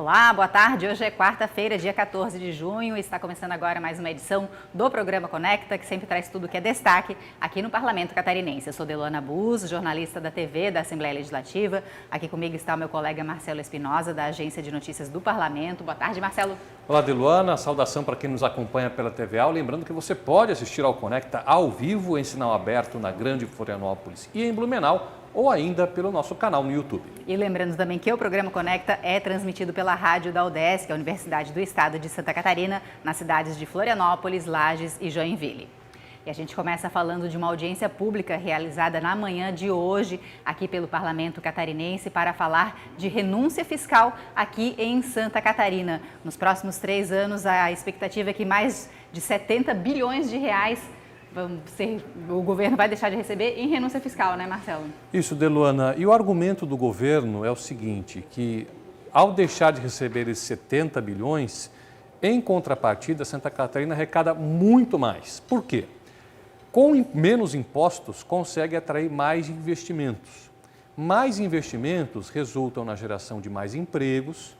Olá, boa tarde. Hoje é quarta-feira, dia 14 de junho. Está começando agora mais uma edição do programa Conecta, que sempre traz tudo que é destaque aqui no Parlamento Catarinense. Eu sou Deluana Bus, jornalista da TV da Assembleia Legislativa. Aqui comigo está o meu colega Marcelo Espinosa, da Agência de Notícias do Parlamento. Boa tarde, Marcelo. Olá, Deluana. Saudação para quem nos acompanha pela TVA. Lembrando que você pode assistir ao Conecta ao vivo em sinal aberto na Grande Florianópolis e em Blumenau, ou ainda pelo nosso canal no YouTube. E lembrando também que o programa Conecta é transmitido pela rádio da UDESC, a Universidade do Estado de Santa Catarina, nas cidades de Florianópolis, Lages e Joinville. E a gente começa falando de uma audiência pública realizada na manhã de hoje, aqui pelo Parlamento Catarinense, para falar de renúncia fiscal aqui em Santa Catarina. Nos próximos 3 anos, a expectativa é que mais de 70 bilhões de reais o governo vai deixar de receber em renúncia fiscal, né, Marcelo? Isso, Deluana. E o argumento do governo é o seguinte, que ao deixar de receber esses 70 bilhões, em contrapartida, Santa Catarina arrecada muito mais. Por quê? Com menos impostos, consegue atrair mais investimentos. Mais investimentos resultam na geração de mais empregos,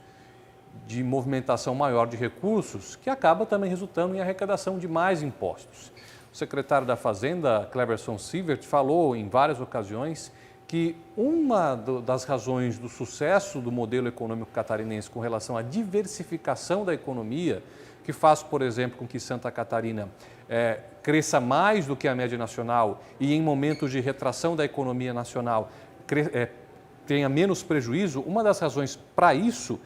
de movimentação maior de recursos, que acaba também resultando em arrecadação de mais impostos. O secretário da Fazenda, Cleverson Sievert, falou em várias ocasiões que uma das razões do sucesso do modelo econômico catarinense com relação à diversificação da economia, que faz, por exemplo, com que Santa Catarina cresça mais do que a média nacional e em momentos de retração da economia nacional tenha menos prejuízo, uma das razões para isso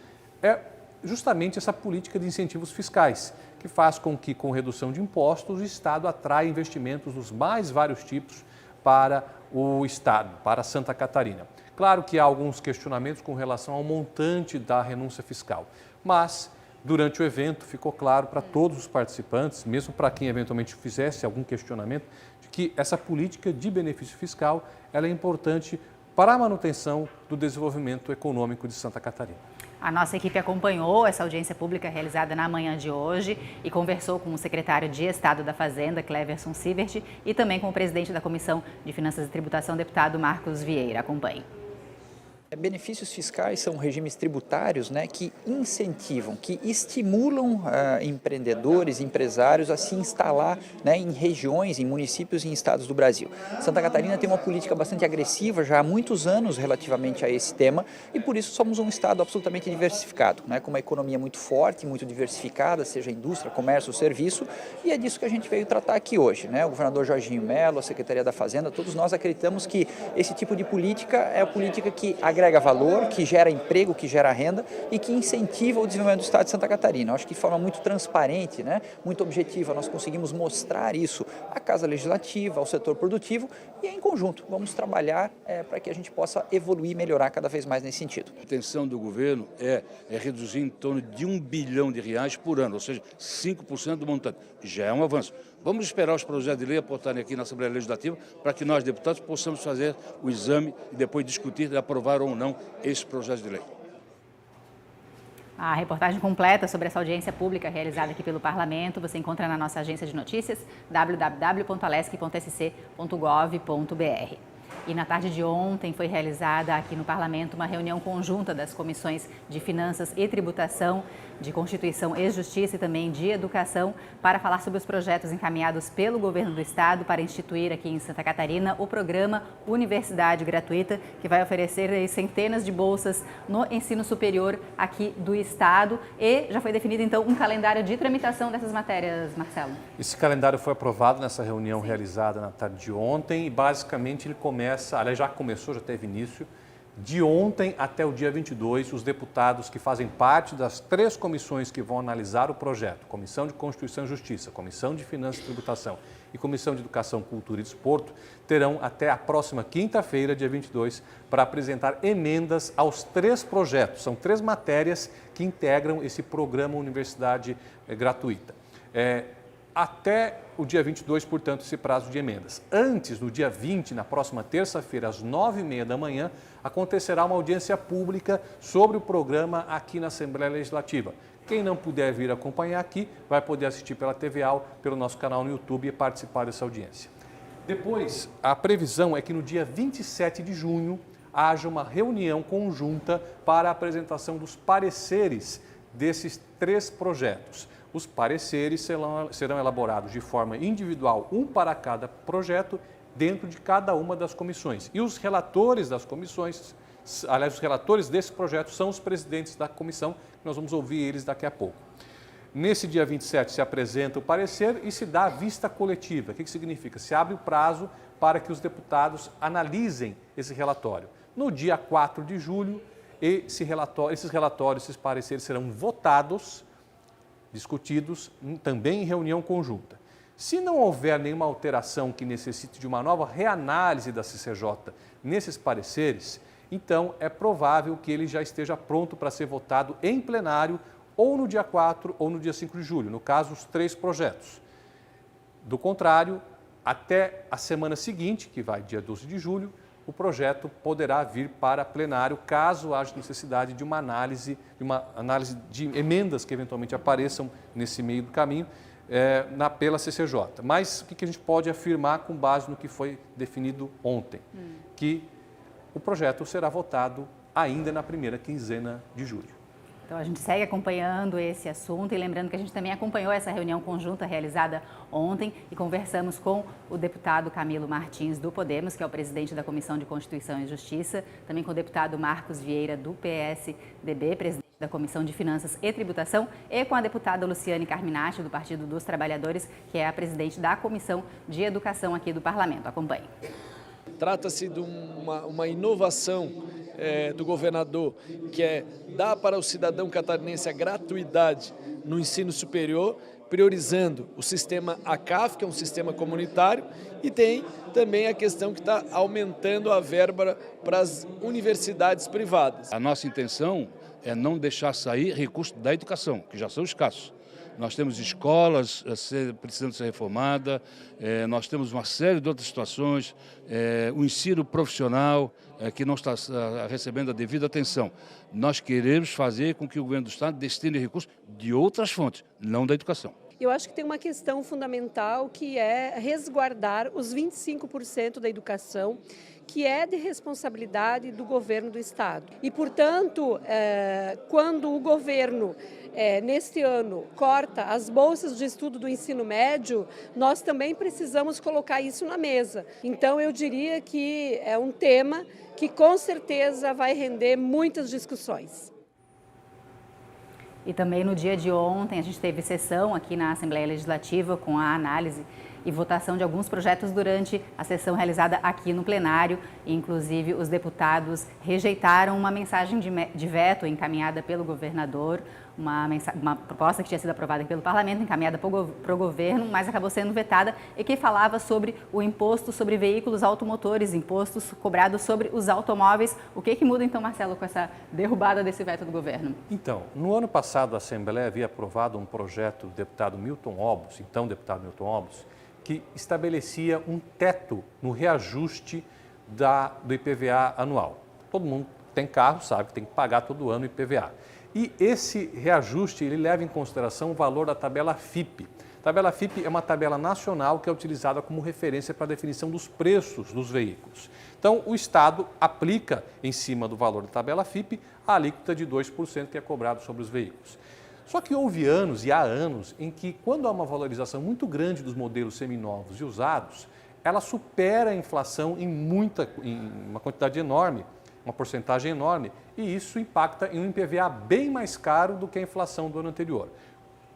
é justamente essa política de incentivos fiscais, que faz com que, com redução de impostos, o Estado atraia investimentos dos mais vários tipos para o Estado, para Santa Catarina. Claro que há alguns questionamentos com relação ao montante da renúncia fiscal, mas durante o evento ficou claro para todos os participantes, mesmo para quem eventualmente fizesse algum questionamento, de que essa política de benefício fiscal ela é importante para a manutenção do desenvolvimento econômico de Santa Catarina. A nossa equipe acompanhou essa audiência pública realizada na manhã de hoje e conversou com o secretário de Estado da Fazenda, Cleverson Sievert, e também com o presidente da Comissão de Finanças e Tributação, deputado Marcos Vieira. Acompanhe. Benefícios fiscais são regimes tributários, que incentivam, que estimulam empreendedores, empresários a se instalar em regiões, em municípios e em estados do Brasil. Santa Catarina tem uma política bastante agressiva já há muitos anos relativamente a esse tema e por isso somos um estado absolutamente diversificado, com uma economia muito forte, muito diversificada, seja indústria, comércio, serviço, e é disso que a gente veio tratar aqui hoje. O governador Jorginho Mello, a Secretaria da Fazenda, todos nós acreditamos que esse tipo de política é a política que agrega valor, que gera emprego, que gera renda e que incentiva o desenvolvimento do estado de Santa Catarina. Eu acho que de forma muito transparente, muito objetiva, nós conseguimos mostrar isso à Casa Legislativa, ao setor produtivo e em conjunto vamos trabalhar para que a gente possa evoluir e melhorar cada vez mais nesse sentido. A intenção do governo é reduzir em torno de R$1 bilhão por ano, ou seja, 5% do montante. Já é um avanço. Vamos esperar os projetos de lei aportarem aqui na Assembleia Legislativa para que nós, deputados, possamos fazer o exame e depois discutir e aprovar ou não esse projeto de lei. A reportagem completa sobre essa audiência pública realizada aqui pelo Parlamento você encontra na nossa agência de notícias www.alesc.sc.gov.br. E na tarde de ontem foi realizada aqui no Parlamento uma reunião conjunta das comissões de Finanças e Tributação, de Constituição e Justiça e também de Educação para falar sobre os projetos encaminhados pelo Governo do Estado para instituir aqui em Santa Catarina o programa Universidade Gratuita, que vai oferecer centenas de bolsas no ensino superior aqui do Estado. E já foi definido então um calendário de tramitação dessas matérias, Marcelo. Esse calendário foi aprovado nessa reunião realizada na tarde de ontem e basicamente ele começa, aliás já começou, já teve início, de ontem até o dia 22, os deputados que fazem parte das 3 comissões que vão analisar o projeto, Comissão de Constituição e Justiça, Comissão de Finanças e Tributação e Comissão de Educação, Cultura e Desporto, terão até a próxima quinta-feira, dia 22, para apresentar emendas aos 3 projetos. São 3 matérias que integram esse programa Universidade Gratuita. Até o dia 22, portanto, esse prazo de emendas. Antes, no dia 20, na próxima terça-feira, às 9h30 da manhã, acontecerá uma audiência pública sobre o programa aqui na Assembleia Legislativa. Quem não puder vir acompanhar aqui, vai poder assistir pela TVA, pelo nosso canal no YouTube e participar dessa audiência. Depois, a previsão é que no dia 27 de junho, haja uma reunião conjunta para a apresentação dos pareceres desses 3 projetos. Os pareceres serão elaborados de forma individual, um para cada projeto, dentro de cada uma das comissões. E os relatores das comissões, aliás, os relatores desse projeto são os presidentes da comissão, que nós vamos ouvir eles daqui a pouco. Nesse dia 27 se apresenta o parecer e se dá a vista coletiva. O que significa? Se abre o prazo para que os deputados analisem esse relatório. No dia 4 de julho, esses relatórios, esses pareceres serão votados, discutidos, também em reunião conjunta. Se não houver nenhuma alteração que necessite de uma nova reanálise da CCJ nesses pareceres, então é provável que ele já esteja pronto para ser votado em plenário ou no dia 4 ou no dia 5 de julho, no caso, os 3 projetos. Do contrário, até a semana seguinte, que vai dia 12 de julho, o projeto poderá vir para plenário, caso haja necessidade de uma análise de emendas que eventualmente apareçam nesse meio do caminho pela CCJ. Mas o que a gente pode afirmar com base no que foi definido ontem? Que o projeto será votado ainda na primeira quinzena de julho. Então, a gente segue acompanhando esse assunto e lembrando que a gente também acompanhou essa reunião conjunta realizada ontem e conversamos com o deputado Camilo Martins, do Podemos, que é o presidente da Comissão de Constituição e Justiça, também com o deputado Marcos Vieira, do PSDB, presidente da Comissão de Finanças e Tributação, e com a deputada Luciane Carminati, do Partido dos Trabalhadores, que é a presidente da Comissão de Educação aqui do Parlamento. Acompanhe. Trata-se de uma inovação do governador, que é dar para o cidadão catarinense a gratuidade no ensino superior, priorizando o sistema ACAF, que é um sistema comunitário, e tem também a questão que está aumentando a verba para as universidades privadas. A nossa intenção é não deixar sair recursos da educação, que já são escassos. Nós temos escolas precisando ser reformadas, nós temos uma série de outras situações, o ensino profissional que não está recebendo a devida atenção. Nós queremos fazer com que o governo do Estado destine recursos de outras fontes, não da educação. Eu acho que tem uma questão fundamental que é resguardar os 25% da educação, que é de responsabilidade do governo do Estado. E, portanto, quando o governo, neste ano, corta as bolsas de estudo do ensino médio, nós também precisamos colocar isso na mesa. Então, eu diria que é um tema que, com certeza, vai render muitas discussões. E também no dia de ontem a gente teve sessão aqui na Assembleia Legislativa com a análise e votação de alguns projetos durante a sessão realizada aqui no plenário. Inclusive, os deputados rejeitaram uma mensagem de veto encaminhada pelo governador, uma proposta que tinha sido aprovada pelo parlamento, encaminhada para o governo, mas acabou sendo vetada, e que falava sobre o imposto sobre veículos automotores, impostos cobrados sobre os automóveis. O que muda então, Marcelo, com essa derrubada desse veto do governo? Então, no ano passado a Assembleia havia aprovado um projeto do deputado Milton Obos, então deputado Milton Obos, que estabelecia um teto no reajuste do IPVA anual. Todo mundo tem carro, sabe que tem que pagar todo ano o IPVA. E esse reajuste, ele leva em consideração o valor da tabela FIPE. A tabela FIPE é uma tabela nacional que é utilizada como referência para a definição dos preços dos veículos. Então, o Estado aplica, em cima do valor da tabela FIPE, a alíquota de 2% que é cobrado sobre os veículos. Só que houve anos e há anos em que, quando há uma valorização muito grande dos modelos seminovos e usados, ela supera a inflação em uma quantidade enorme, uma porcentagem enorme, e isso impacta em um IPVA bem mais caro do que a inflação do ano anterior.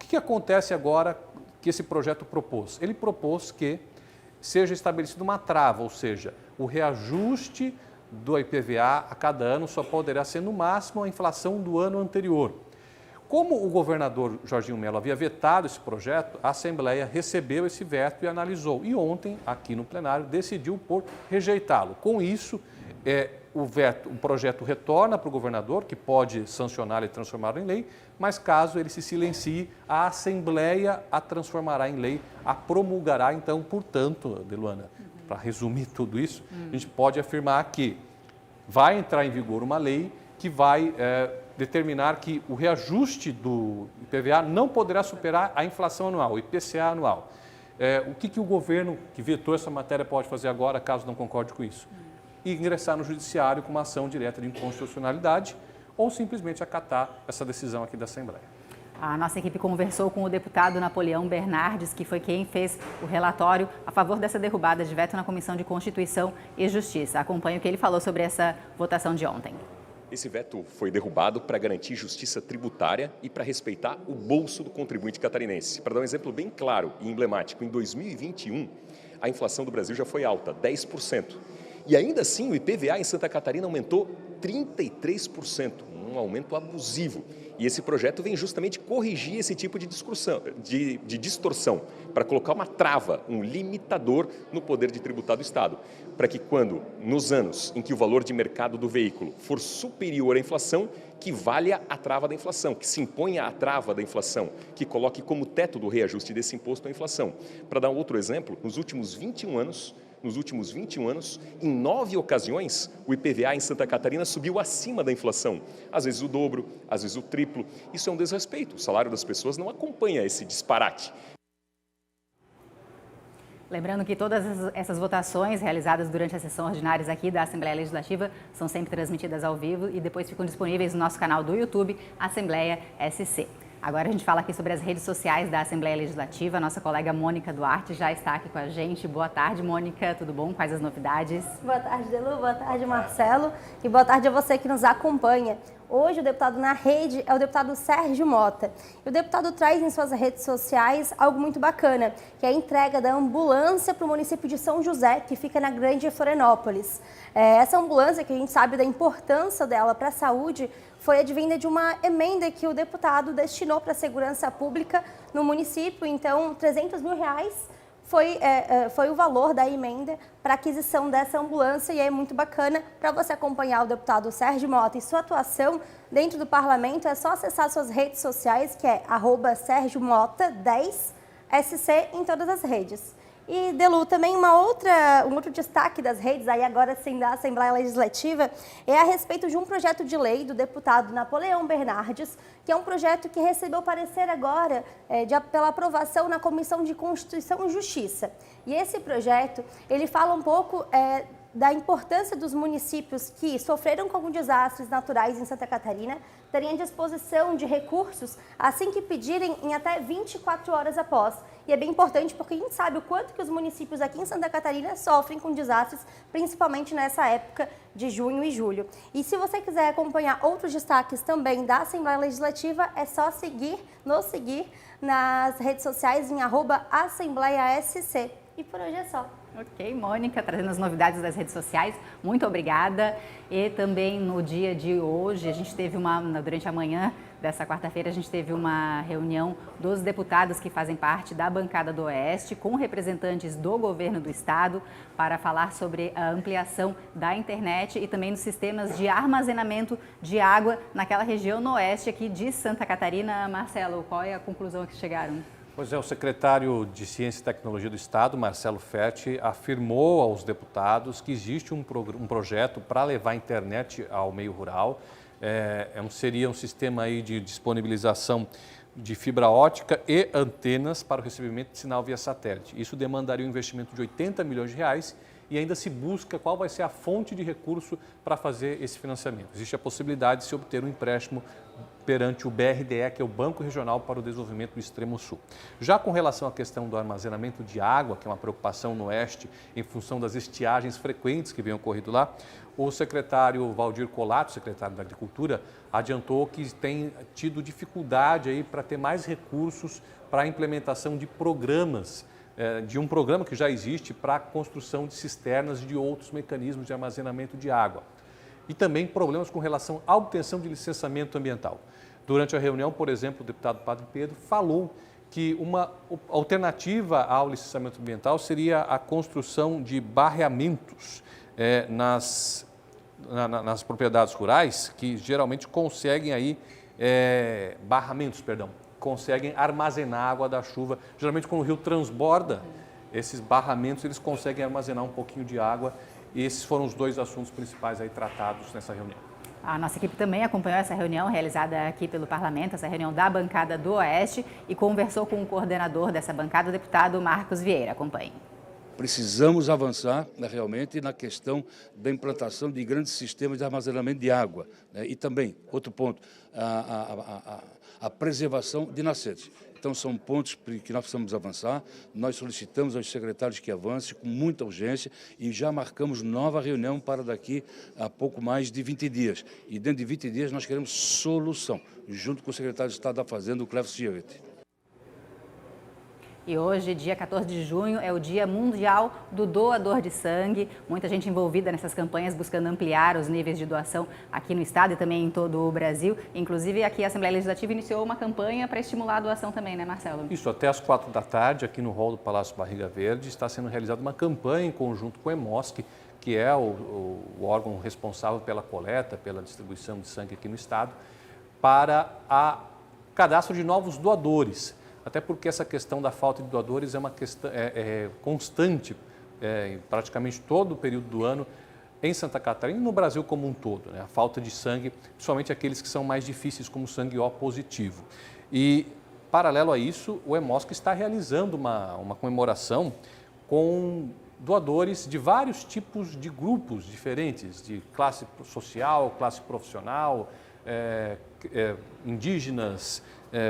O que acontece agora que esse projeto propôs? Ele propôs que seja estabelecida uma trava, ou seja, o reajuste do IPVA a cada ano só poderá ser no máximo a inflação do ano anterior. Como o governador Jorginho Mello havia vetado esse projeto, a Assembleia recebeu esse veto e analisou. E ontem, aqui no plenário, decidiu por rejeitá-lo. Com isso, o projeto retorna para o governador, que pode sancioná-lo e transformá-lo em lei, mas caso ele se silencie, a Assembleia a transformará em lei, a promulgará. Então, portanto, Deluana, para resumir tudo isso, a gente pode afirmar que vai entrar em vigor uma lei que vai determinar que o reajuste do IPVA não poderá superar a inflação anual, o IPCA anual. O que o governo que vetou essa matéria pode fazer agora, caso não concorde com isso? e ingressar no judiciário com uma ação direta de inconstitucionalidade ou simplesmente acatar essa decisão aqui da Assembleia. A nossa equipe conversou com o deputado Napoleão Bernardes, que foi quem fez o relatório a favor dessa derrubada de veto na Comissão de Constituição e Justiça. Acompanhe o que ele falou sobre essa votação de ontem. Esse veto foi derrubado para garantir justiça tributária e para respeitar o bolso do contribuinte catarinense. Para dar um exemplo bem claro e emblemático, em 2021, a inflação do Brasil já foi alta, 10%. E ainda assim, o IPVA em Santa Catarina aumentou 33%, um aumento abusivo. E esse projeto vem justamente corrigir esse tipo de distorção, para colocar uma trava, um limitador no poder de tributar do Estado, para que quando, nos anos em que o valor de mercado do veículo for superior à inflação, que valha a trava da inflação, que se imponha a trava da inflação, que coloque como teto do reajuste desse imposto a inflação. Para dar um outro exemplo, nos últimos 21 anos, em 9 ocasiões, o IPVA em Santa Catarina subiu acima da inflação. Às vezes o dobro, às vezes o triplo. Isso é um desrespeito. O salário das pessoas não acompanha esse disparate. Lembrando que todas essas votações realizadas durante as sessões ordinárias aqui da Assembleia Legislativa são sempre transmitidas ao vivo e depois ficam disponíveis no nosso canal do YouTube, Assembleia SC. Agora a gente fala aqui sobre as redes sociais da Assembleia Legislativa. A nossa colega Mônica Duarte já está aqui com a gente. Boa tarde, Mônica. Tudo bom? Quais as novidades? Boa tarde, Delu. Boa tarde, Marcelo. E boa tarde a você que nos acompanha. Hoje o deputado na rede é o deputado Sérgio Mota. E o deputado traz em suas redes sociais algo muito bacana, que é a entrega da ambulância para o município de São José, que fica na Grande Florianópolis. Essa ambulância, que a gente sabe da importância dela para a saúde, foi advinda de uma emenda que o deputado destinou para a segurança pública no município. Então, R$300 mil foi o valor da emenda para aquisição dessa ambulância, e é muito bacana. Para você acompanhar o deputado Sérgio Mota e sua atuação dentro do parlamento, é só acessar suas redes sociais, que é @SérgioMota10SC em todas as redes. E, Delu, também um outro destaque das redes, aí agora sim da Assembleia Legislativa, é a respeito de um projeto de lei do deputado Napoleão Bernardes, que é um projeto que recebeu parecer agora pela aprovação na Comissão de Constituição e Justiça. E esse projeto, ele fala um pouco da importância dos municípios que sofreram com desastres naturais em Santa Catarina terem à disposição de recursos assim que pedirem em até 24 horas após. E é bem importante porque a gente sabe o quanto que os municípios aqui em Santa Catarina sofrem com desastres, principalmente nessa época de junho e julho. E se você quiser acompanhar outros destaques também da Assembleia Legislativa, é só nos seguir nas redes sociais em @AssembleiaSC. E por hoje é só. Ok, Mônica, trazendo as novidades das redes sociais, muito obrigada. E também no dia de hoje, a gente teve durante a manhã dessa quarta-feira, a gente teve uma reunião dos deputados que fazem parte da bancada do Oeste com representantes do governo do estado para falar sobre a ampliação da internet e também dos sistemas de armazenamento de água naquela região no oeste aqui de Santa Catarina. Marcelo, qual é a conclusão a que chegaram? Pois é, o secretário de Ciência e Tecnologia do Estado, Marcelo Ferti, afirmou aos deputados que existe um projeto para levar a internet ao meio rural. Seria um sistema aí de disponibilização de fibra ótica e antenas para o recebimento de sinal via satélite. Isso demandaria um investimento de R$80 milhões e ainda se busca qual vai ser a fonte de recurso para fazer esse financiamento. Existe a possibilidade de se obter um empréstimo perante o BRDE, que é o Banco Regional para o Desenvolvimento do Extremo Sul. Já com relação à questão do armazenamento de água, que é uma preocupação no Oeste, em função das estiagens frequentes que vêm ocorrido lá, o secretário Valdir Colato, secretário da Agricultura, adiantou que tem tido dificuldade aí para ter mais recursos para a implementação de programas, de um programa que já existe para a construção de cisternas e de outros mecanismos de armazenamento de água. E também problemas com relação à obtenção de licenciamento ambiental. Durante a reunião, por exemplo, o deputado Padre Pedro falou que uma alternativa ao licenciamento ambiental seria a construção de barreamentos nas propriedades rurais, que geralmente conseguem conseguem armazenar água da chuva. Geralmente, quando o rio transborda, esses barramentos eles conseguem armazenar um pouquinho de água. E esses foram os dois assuntos principais aí tratados nessa reunião. A nossa equipe também acompanhou essa reunião realizada aqui pelo Parlamento, essa reunião da bancada do Oeste, e conversou com o coordenador dessa bancada, o deputado Marcos Vieira. Acompanhe. Precisamos avançar, né, realmente na questão da implantação de grandes sistemas de armazenamento de água, né, e também, outro ponto, a preservação de nascentes. Então, são pontos que nós precisamos avançar. Nós solicitamos aos secretários que avancem com muita urgência e já marcamos nova reunião para daqui a pouco mais de 20 dias. E dentro de 20 dias nós queremos solução, junto com o secretário de Estado da Fazenda, o Clécio Civet. E hoje, dia 14 de junho, é o Dia Mundial do Doador de Sangue. Muita gente envolvida nessas campanhas buscando ampliar os níveis de doação aqui no estado e também em todo o Brasil. Inclusive, aqui a Assembleia Legislativa iniciou uma campanha para estimular a doação também, né, Marcelo? Isso, até às 4 da tarde, aqui no hall do Palácio Barriga Verde, está sendo realizada uma campanha em conjunto com o EMOSC, que é o órgão responsável pela coleta, pela distribuição de sangue aqui no estado, para o cadastro de novos doadores. Até porque essa questão da falta de doadores é uma questão constante, praticamente todo o período do ano, em Santa Catarina e no Brasil como um todo, né? A falta de sangue, principalmente aqueles que são mais difíceis, como o sangue O positivo. E, paralelo a isso, o EMOSC está realizando uma comemoração com doadores de vários tipos de grupos diferentes, de classe social, classe profissional, indígenas,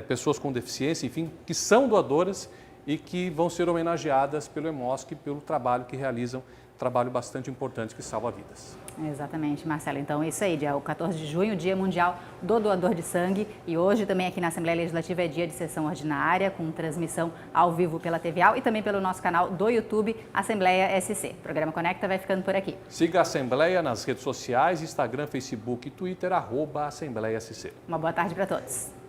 pessoas com deficiência, enfim, que são doadoras e que vão ser homenageadas pelo EMOSC pelo trabalho que realizam, trabalho bastante importante que salva vidas. Exatamente, Marcelo. Então é isso aí, dia 14 de junho, Dia Mundial do Doador de Sangue. E hoje também aqui na Assembleia Legislativa é dia de sessão ordinária, com transmissão ao vivo pela TVA e também pelo nosso canal do YouTube, Assembleia SC. O programa Conecta vai ficando por aqui. Siga a Assembleia nas redes sociais, Instagram, Facebook e Twitter, @Assembleia SC. Uma boa tarde para todos.